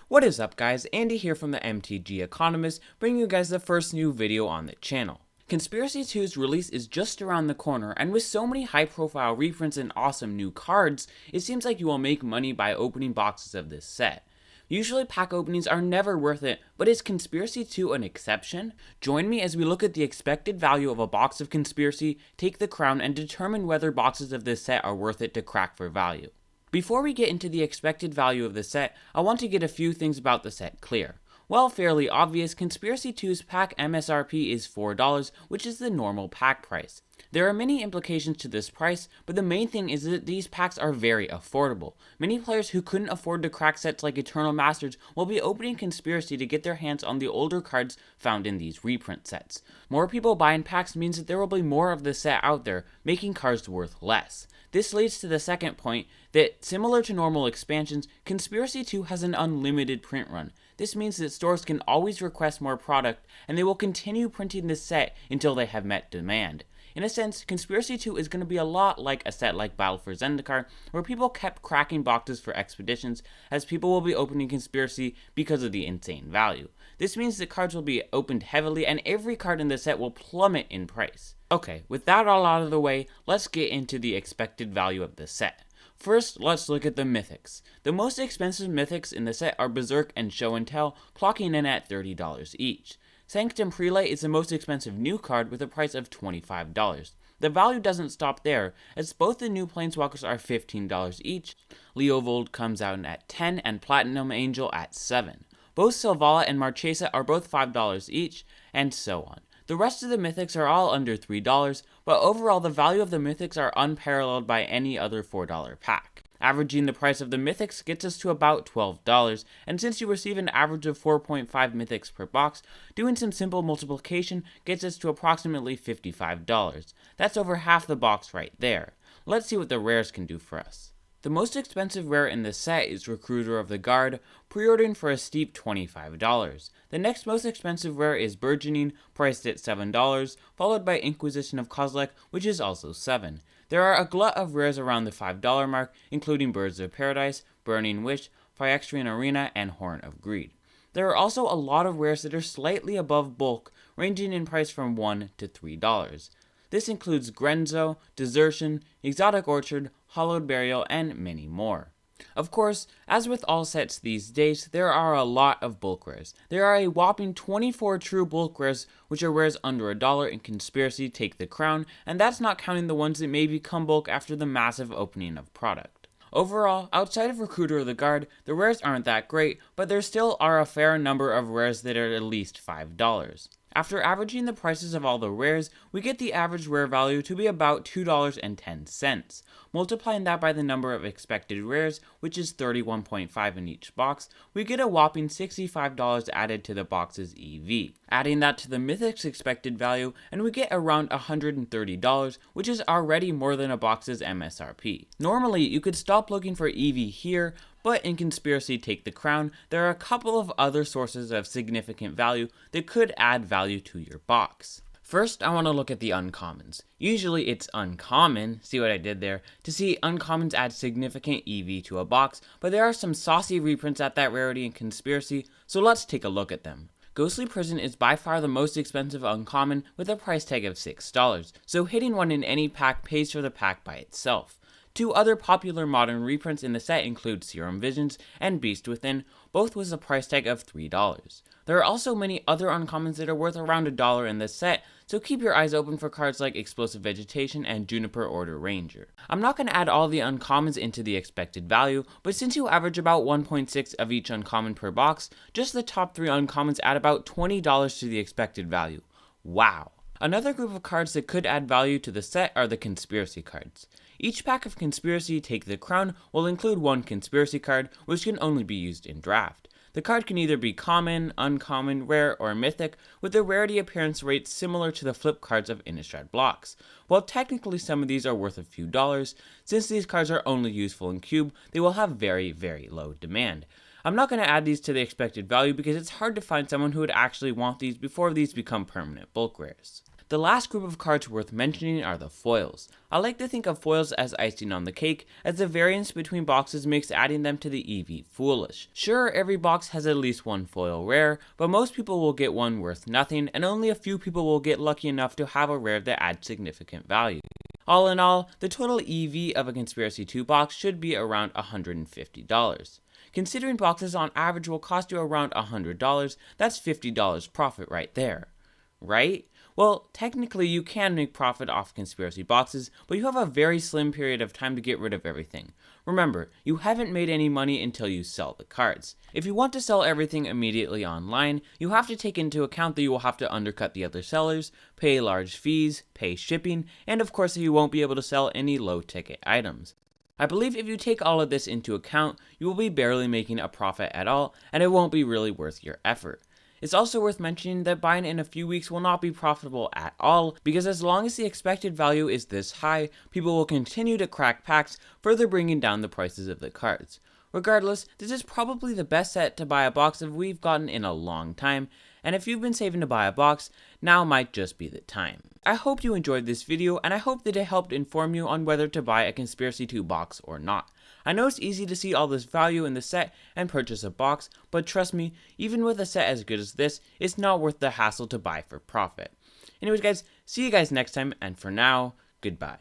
What is up guys, Andy here from the MTG Economist, bringing you guys the first new video on the channel. Conspiracy 2's release is just around the corner, and with so many high profile reprints and awesome new cards, it seems like you will make money by opening boxes of this set. Usually pack openings are never worth it, but is Conspiracy 2 an exception? Join me as we look at the expected value of a box of Conspiracy, take the crown, and determine whether boxes of this set are worth it to crack for value. Before we get into the expected value of the set, I want to get a few things about the set clear. Well, fairly obvious, Conspiracy 2's pack MSRP is $4, which is the normal pack price. There are many implications to this price, but the main thing is that these packs are very affordable. Many players who couldn't afford to crack sets like Eternal Masters will be opening Conspiracy to get their hands on the older cards found in these reprint sets. More people buying packs means that there will be more of the set out there, making cards worth less. This leads to the second point, that similar to normal expansions, Conspiracy 2 has an unlimited print run. This means that stores can always request more product, and they will continue printing this set until they have met demand. In a sense, Conspiracy 2 is going to be a lot like a set like Battle for Zendikar, where people kept cracking boxes for expeditions, as people will be opening Conspiracy because of the insane value. This means that cards will be opened heavily, and every card in the set will plummet in price. Okay, with that all out of the way, let's get into the expected value of the set. First, let's look at the mythics. The most expensive mythics in the set are Berserk and Show and Tell, clocking in at $30 each. Sanctum Prelay is the most expensive new card with a price of $25. The value doesn't stop there, as both the new Planeswalkers are $15 each, Leovold comes out at $10 and Platinum Angel at $7. Both Selvala and Marchesa are both $5 each, and so on. The rest of the mythics are all under $3, but overall the value of the mythics are unparalleled by any other $4 pack. Averaging the price of the mythics gets us to about $12, and since you receive an average of 4.5 mythics per box, doing some simple multiplication gets us to approximately $55. That's over half the box right there. Let's see what the rares can do for us. The most expensive rare in the set is Recruiter of the Guard, pre-ordering for a steep $25. The next most expensive rare is Burgeoning, priced at $7, followed by Inquisition of Kozilek, which is also $7. There are a glut of rares around the $5 mark, including Birds of Paradise, Burning Wish, Phyrexian Arena, and Horn of Greed. There are also a lot of rares that are slightly above bulk, ranging in price from $1 to $3. This includes Grenzo, Desertion, Exotic Orchard, Hallowed Burial, and many more. Of course, as with all sets these days, there are a lot of bulk rares. There are a whopping 24 true bulk rares, which are rares under $1 in Conspiracy Take the Crown, and that's not counting the ones that may become bulk after the massive opening of product. Overall, outside of Recruiter of the Guard, the rares aren't that great, but there still are a fair number of rares that are at least $5. After averaging the prices of all the rares, we get the average rare value to be about $2.10. Multiplying that by the number of expected rares, which is 31.5 in each box, we get a whopping $65 added to the box's EV. Adding that to the Mythic's expected value, and we get around $130, which is already more than a box's MSRP. Normally, you could stop looking for EV here, but in Conspiracy Take the Crown, there are a couple of other sources of significant value that could add value to your box. First, I want to look at the uncommons. Usually it's uncommon, see what I did there, to see uncommons add significant EV to a box, but there are some saucy reprints at that rarity in Conspiracy, so let's take a look at them. Ghostly Prison is by far the most expensive uncommon with a price tag of $6, so hitting one in any pack pays for the pack by itself. Two other popular modern reprints in the set include Serum Visions and Beast Within, both with a price tag of $3. There are also many other uncommons that are worth around $1 in this set, so keep your eyes open for cards like Explosive Vegetation and Juniper Order Ranger. I'm not going to add all the uncommons into the expected value, but since you average about 1.6 of each uncommon per box, just the top 3 uncommons add about $20 to the expected value. Wow! Another group of cards that could add value to the set are the Conspiracy cards. Each pack of Conspiracy Take the Crown will include one Conspiracy card, which can only be used in draft. The card can either be common, uncommon, rare, or mythic, with the rarity appearance rates similar to the flip cards of Innistrad blocks. While technically some of these are worth a few dollars, since these cards are only useful in cube, they will have very, very low demand. I'm not going to add these to the expected value because it's hard to find someone who would actually want these before these become permanent bulk rares. The last group of cards worth mentioning are the foils. I like to think of foils as icing on the cake, as the variance between boxes makes adding them to the EV foolish. Sure, every box has at least one foil rare, but most people will get one worth nothing, and only a few people will get lucky enough to have a rare that adds significant value. All in all, the total EV of a Conspiracy 2 box should be around $150. Considering boxes on average will cost you around $100, that's $50 profit right there. Right? Well, technically you can make profit off conspiracy boxes, but you have a very slim period of time to get rid of everything. Remember, you haven't made any money until you sell the cards. If you want to sell everything immediately online, you have to take into account that you will have to undercut the other sellers, pay large fees, pay shipping, and of course you won't be able to sell any low ticket items. I believe if you take all of this into account, you will be barely making a profit at all, and it won't be really worth your effort. It's also worth mentioning that buying in a few weeks will not be profitable at all, because as long as the expected value is this high, people will continue to crack packs, further bringing down the prices of the cards. Regardless, this is probably the best set to buy a box of we've gotten in a long time, and if you've been saving to buy a box, now might just be the time. I hope you enjoyed this video, and I hope that it helped inform you on whether to buy a Conspiracy 2 box or not. I know it's easy to see all this value in the set and purchase a box, but trust me, even with a set as good as this, it's not worth the hassle to buy for profit. Anyways guys, see you guys next time, and for now, goodbye.